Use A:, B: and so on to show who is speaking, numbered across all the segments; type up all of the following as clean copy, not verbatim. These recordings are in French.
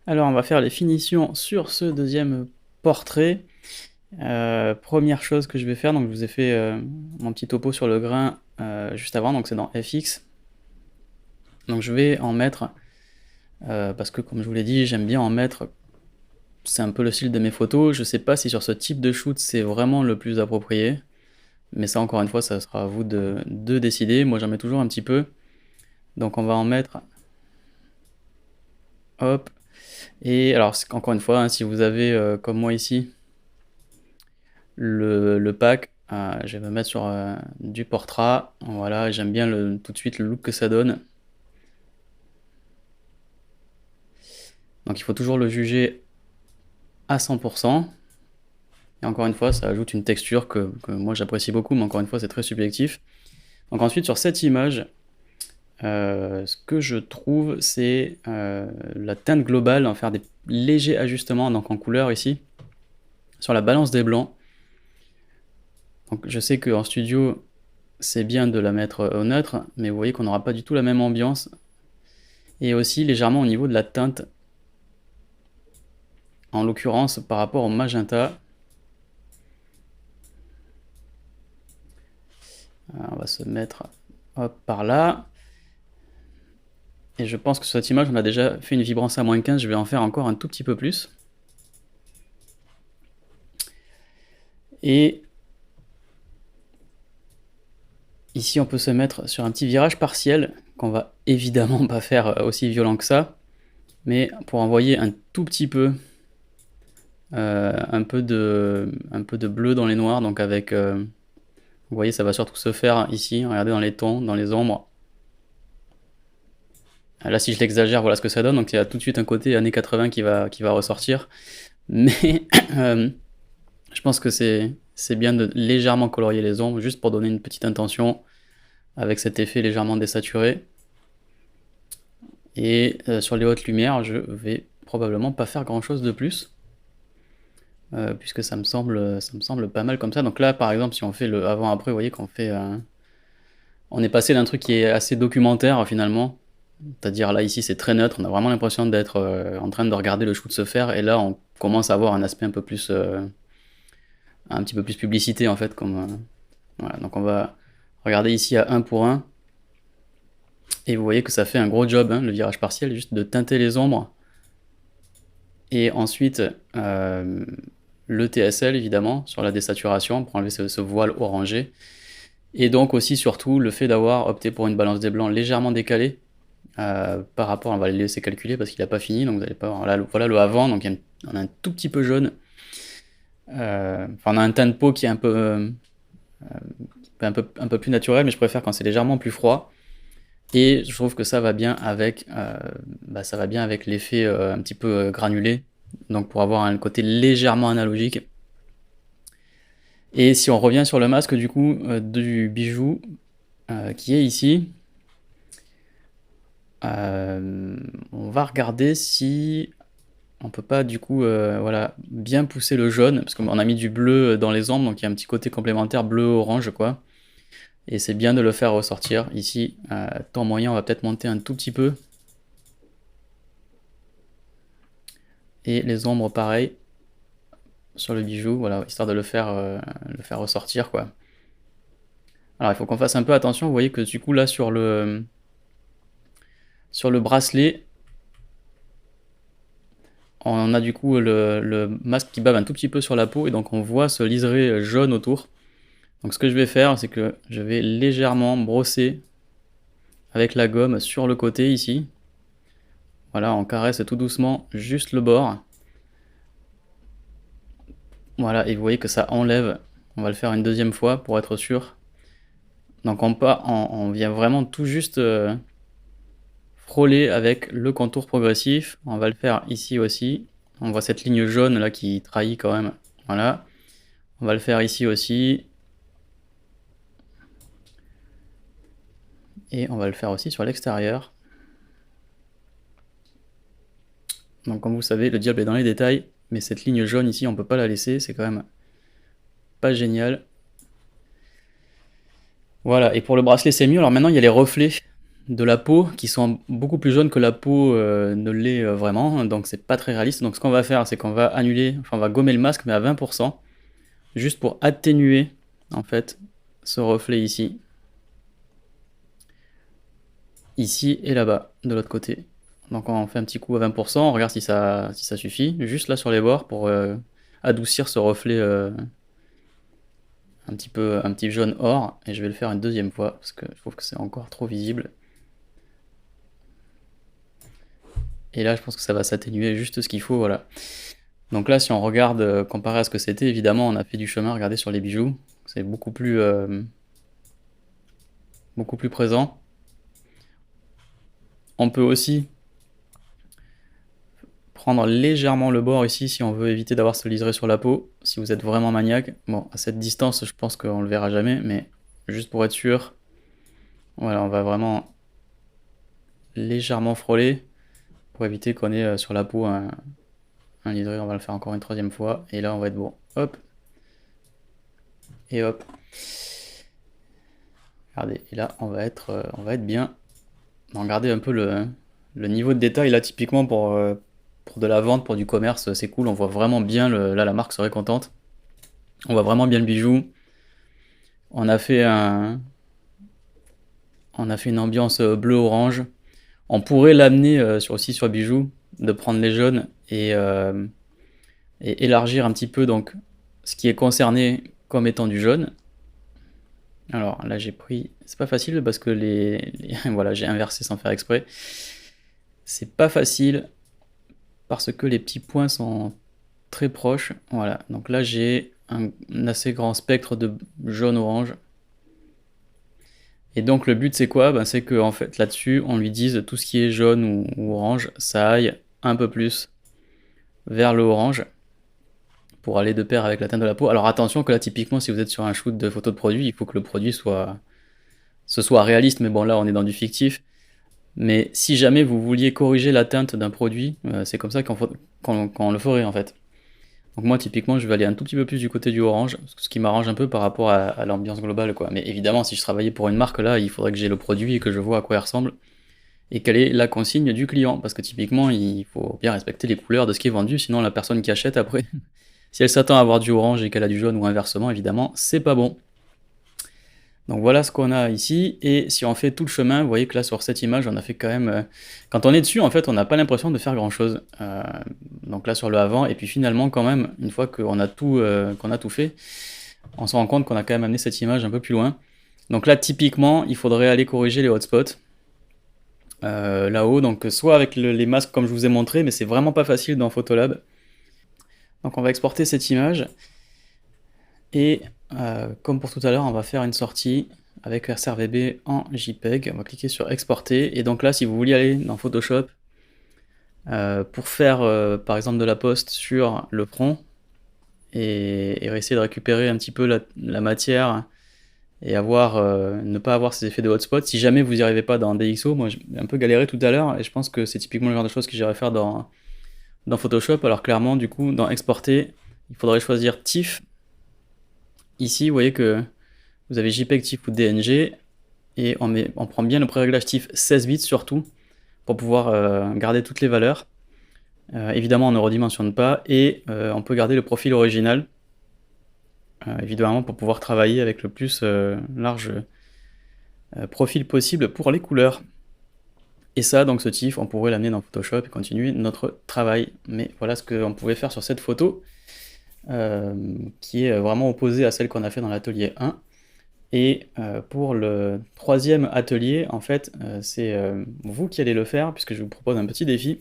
A: Alors, on va faire les finitions sur ce deuxième portrait. Première chose que je vais faire, donc je vous ai fait mon petit topo sur le grain juste avant, donc c'est dans FX. Donc je vais en mettre, parce que comme je vous l'ai dit, j'aime bien en mettre, c'est un peu le style de mes photos. Je sais pas si sur ce type de shoot c'est vraiment le plus approprié, mais ça encore une fois, ça sera à vous de décider. Moi j'en mets toujours un petit peu. Donc on va en mettre, hop. Et alors encore une fois, hein, si vous avez comme moi ici, le pack, je vais me mettre sur du portrait. Voilà, j'aime bien tout de suite le look que ça donne. Donc il faut toujours le juger à 100%. Et encore une fois, ça ajoute une texture que moi j'apprécie beaucoup, mais encore une fois, c'est très subjectif. Donc ensuite, sur cette image, ce que je trouve, c'est la teinte globale, en faire des légers ajustements, donc en couleur ici, sur la balance des blancs. Donc je sais qu'en studio, c'est bien de la mettre au neutre, mais vous voyez qu'on n'aura pas du tout la même ambiance. Et aussi légèrement au niveau de la teinte, en l'occurrence par rapport au magenta. On va se mettre hop, par là. Et je pense que sur cette image, on a déjà fait une vibrance à -15, je vais en faire encore un tout petit peu plus. Et ici, on peut se mettre sur un petit virage partiel, qu'on va évidemment pas faire aussi violent que ça, mais pour envoyer un tout petit peu, un peu de bleu dans les noirs, donc avec, vous voyez, ça va surtout se faire ici, regardez dans les tons, dans les ombres. Là, si je l'exagère, voilà ce que ça donne, donc il y a tout de suite un côté années 80 qui va ressortir, mais je pense que c'est bien de légèrement colorier les ombres, juste pour donner une petite intention, avec cet effet légèrement désaturé. Et sur les hautes lumières, je vais probablement pas faire grand chose de plus, puisque ça me semble pas mal comme ça. Donc là, par exemple, si on fait le avant-après, vous voyez qu'on fait, on est passé d'un truc qui est assez documentaire finalement, c'est-à-dire là ici c'est très neutre, on a vraiment l'impression d'être en train de regarder le shoot se faire, et là on commence à avoir un aspect un peu plus, un petit peu plus publicité en fait, comme voilà. Donc on va regarder ici à 1 pour 1. Et vous voyez que ça fait un gros job, hein, le virage partiel, juste de teinter les ombres. Et ensuite, le TSL, évidemment, sur la désaturation, pour enlever ce voile orangé. Et donc aussi, surtout, le fait d'avoir opté pour une balance des blancs légèrement décalée, par rapport, on va le laisser calculer parce qu'il n'a pas fini, donc vous allez pas voir. Là, voilà le avant, donc on a un tout petit peu jaune. Enfin, on a un teint de peau qui est un peu plus naturel, mais je préfère quand c'est légèrement plus froid. Et je trouve que ça va bien avec, ça va bien avec l'effet un petit peu granulé, donc pour avoir un côté légèrement analogique. Et si on revient sur le masque du coup du bijou qui est ici, on va regarder si on peut pas du coup voilà, bien pousser le jaune, parce qu'on a mis du bleu dans les ombres, donc il y a un petit côté complémentaire bleu-orange quoi. Et c'est bien de le faire ressortir. Ici, temps moyen, on va peut-être monter un tout petit peu. Et les ombres, pareil, sur le bijou, voilà, histoire de le faire ressortir, quoi. Alors, il faut qu'on fasse un peu attention. Vous voyez que du coup, là, sur le bracelet, on a du coup le masque qui bave un tout petit peu sur la peau, et donc on voit ce liseré jaune autour. Donc ce que je vais faire, c'est que je vais légèrement brosser avec la gomme sur le côté ici. Voilà, on caresse tout doucement juste le bord. Voilà, et vous voyez que ça enlève. On va le faire une deuxième fois pour être sûr. Donc on vient vraiment tout juste frôler avec le contour progressif. On va le faire ici aussi. On voit cette ligne jaune là qui trahit quand même. Voilà. On va le faire ici aussi. Et on va le faire aussi sur l'extérieur. Donc comme vous savez, le diable est dans les détails. Mais cette ligne jaune ici, on peut pas la laisser. C'est quand même pas génial. Voilà, et pour le bracelet c'est mieux. Alors maintenant il y a les reflets. de la peau qui sont beaucoup plus jaunes que la peau ne l'est vraiment, donc c'est pas très réaliste. Donc ce qu'on va faire, c'est qu'on va annuler, enfin on va gommer le masque mais à 20%, juste pour atténuer en fait ce reflet ici. Ici et là-bas, de l'autre côté. Donc on fait un petit coup à 20%, on regarde si ça suffit, juste là sur les bords pour adoucir ce reflet un petit jaune or, et je vais le faire une deuxième fois parce que je trouve que c'est encore trop visible. Et là je pense que ça va s'atténuer juste ce qu'il faut, voilà. Donc là si on regarde comparé à ce que c'était, évidemment on a fait du chemin, regardez sur les bijoux, c'est beaucoup plus présent. On peut aussi prendre légèrement le bord ici si on veut éviter d'avoir ce liseré sur la peau, si vous êtes vraiment maniaque. Bon, à cette distance, je pense qu'on le verra jamais, mais juste pour être sûr, voilà, on va vraiment légèrement frôler pour éviter qu'on ait sur la peau un liseré. On va le faire encore une troisième fois, et là on va être bon. Hop, et hop. Regardez, et là on va être bien. Regardez un peu le niveau de détail là, typiquement pour de la vente, pour du commerce, c'est cool. On voit vraiment bien, là la marque serait contente. On voit vraiment bien le bijou. On a fait une ambiance bleu-orange. On pourrait l'amener aussi sur le bijou, de prendre les jaunes et élargir un petit peu donc ce qui est concerné comme étant du jaune. Alors là j'ai pris, c'est pas facile parce que voilà, j'ai inversé sans faire exprès. C'est pas facile parce que les petits points sont très proches. Voilà, donc là j'ai un assez grand spectre de jaune-orange. Et donc le but c'est quoi? Ben, c'est que en fait là-dessus on lui dise tout ce qui est jaune ou orange, ça aille un peu plus vers le orange pour aller de pair avec la teinte de la peau. Alors attention que là typiquement si vous êtes sur un shoot de photos de produit, il faut que le produit soit réaliste, mais bon là on est dans du fictif. Mais si jamais vous vouliez corriger la teinte d'un produit, c'est comme ça qu'on le ferait en fait. Donc moi typiquement je vais aller un tout petit peu plus du côté du orange, ce qui m'arrange un peu par rapport à l'ambiance globale quoi. Mais évidemment si je travaillais pour une marque là, il faudrait que j'ai le produit et que je vois à quoi il ressemble et quelle est la consigne du client, parce que typiquement il faut bien respecter les couleurs de ce qui est vendu, sinon la personne qui achète après, si elle s'attend à avoir du orange et qu'elle a du jaune ou inversement, évidemment c'est pas bon. Donc voilà ce qu'on a ici, et si on fait tout le chemin, vous voyez que là sur cette image on a fait quand même, quand on est dessus en fait on n'a pas l'impression de faire grand chose, donc là sur le avant, et puis finalement quand même une fois qu'on a tout fait, on se rend compte qu'on a quand même amené cette image un peu plus loin. Donc là typiquement il faudrait aller corriger les hotspots là-haut, donc soit avec les masques comme je vous ai montré, mais c'est vraiment pas facile dans Photolab. Donc on va exporter cette image, et comme pour tout à l'heure, on va faire une sortie avec RCRVB en JPEG. On va cliquer sur exporter, et donc là si vous voulez aller dans Photoshop pour faire par exemple de la post sur le front et essayer de récupérer un petit peu la matière et ne pas avoir ces effets de hotspot, si jamais vous n'y arrivez pas dans DxO, moi j'ai un peu galéré tout à l'heure et je pense que c'est typiquement le genre de choses que j'irais faire dans Photoshop. Alors clairement du coup dans exporter, il faudrait choisir TIFF. Ici vous voyez que vous avez JPEG, TIFF ou DNG, et on prend bien le préréglage TIFF 16 bits surtout, pour pouvoir garder toutes les valeurs. Évidemment on ne redimensionne pas, et on peut garder le profil original, évidemment pour pouvoir travailler avec le plus large profil possible pour les couleurs. Et ça, donc ce TIFF, on pourrait l'amener dans Photoshop et continuer notre travail. Mais voilà ce qu'on pouvait faire sur cette photo, qui est vraiment opposée à celle qu'on a fait dans l'atelier 1. Et pour le troisième atelier, en fait, c'est vous qui allez le faire, puisque je vous propose un petit défi.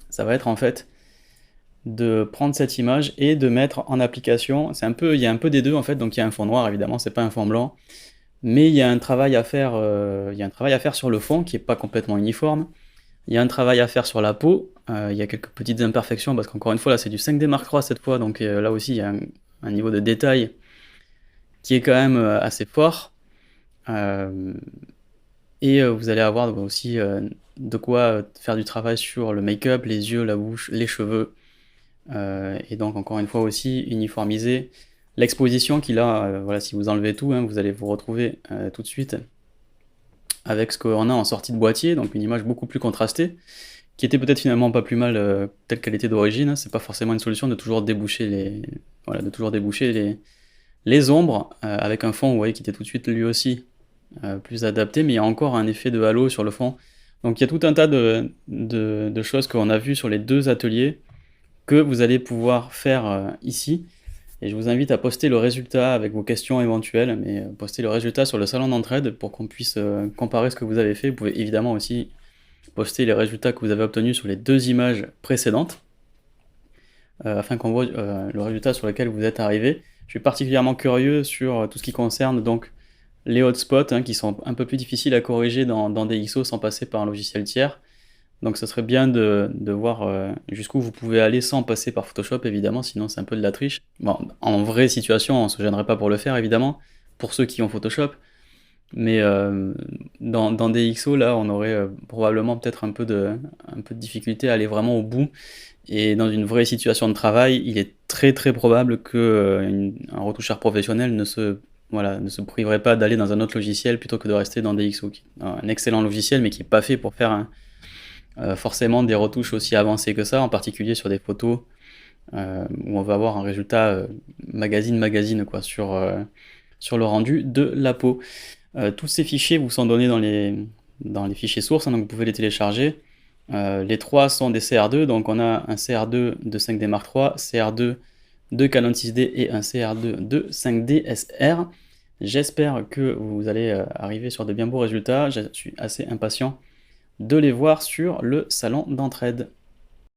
A: Ça va être en fait de prendre cette image et de mettre en application. Il y a un peu des deux en fait, donc il y a un fond noir évidemment, c'est pas un fond blanc, mais il y a un travail à faire, sur le fond qui est pas complètement uniforme. Il y a un travail à faire sur la peau. Il y a quelques petites imperfections parce qu'encore une fois là c'est du 5D Mark III cette fois, donc là aussi il y a un niveau de détail qui est quand même assez fort. Et vous allez avoir aussi de quoi faire du travail sur le make-up, les yeux, la bouche, les cheveux. Et donc encore une fois aussi uniformiser l'exposition qui là, voilà, si vous enlevez tout, hein, vous allez vous retrouver tout de suite avec ce qu'on a en sortie de boîtier, donc une image beaucoup plus contrastée, qui était peut-être finalement pas plus mal telle qu'elle était d'origine, hein. C'est pas forcément une solution de toujours déboucher les ombres, avec un fond, vous voyez, qui était tout de suite lui aussi plus adapté, mais il y a encore un effet de halo sur le fond. Donc il y a tout un tas de choses qu'on a vues sur les 2 ateliers, que vous allez pouvoir faire ici. Et je vous invite à poster le résultat avec vos questions éventuelles, mais poster le résultat sur le salon d'entraide pour qu'on puisse comparer ce que vous avez fait. Vous pouvez évidemment aussi poster les résultats que vous avez obtenus sur les 2 images précédentes, afin qu'on voit le résultat sur lequel vous êtes arrivé. Je suis particulièrement curieux sur tout ce qui concerne donc les hotspots, hein, qui sont un peu plus difficiles à corriger dans DxO sans passer par un logiciel tiers. Donc ce serait bien de voir jusqu'où vous pouvez aller sans passer par Photoshop, évidemment, sinon c'est un peu de la triche. Bon, en vraie situation, on se gênerait pas pour le faire, évidemment, pour ceux qui ont Photoshop. Mais dans DxO, là, on aurait probablement peut-être un peu de difficulté à aller vraiment au bout. Et dans une vraie situation de travail, il est très très probable que un retoucheur professionnel ne se priverait pas d'aller dans un autre logiciel plutôt que de rester dans DxO, qui est un excellent logiciel, mais qui n'est pas fait pour faire forcément des retouches aussi avancées que ça, en particulier sur des photos où on va avoir un résultat magazine quoi, sur le rendu de la peau. Tous ces fichiers vous sont donnés dans les fichiers sources, hein, donc vous pouvez les télécharger. Les 3 sont des CR2, donc on a un CR2 de 5D Mark III, CR2 de Canon 6D et un CR2 de 5D SR. J'espère que vous allez arriver sur de bien beaux résultats. Je suis assez impatient de les voir sur le salon d'entraide.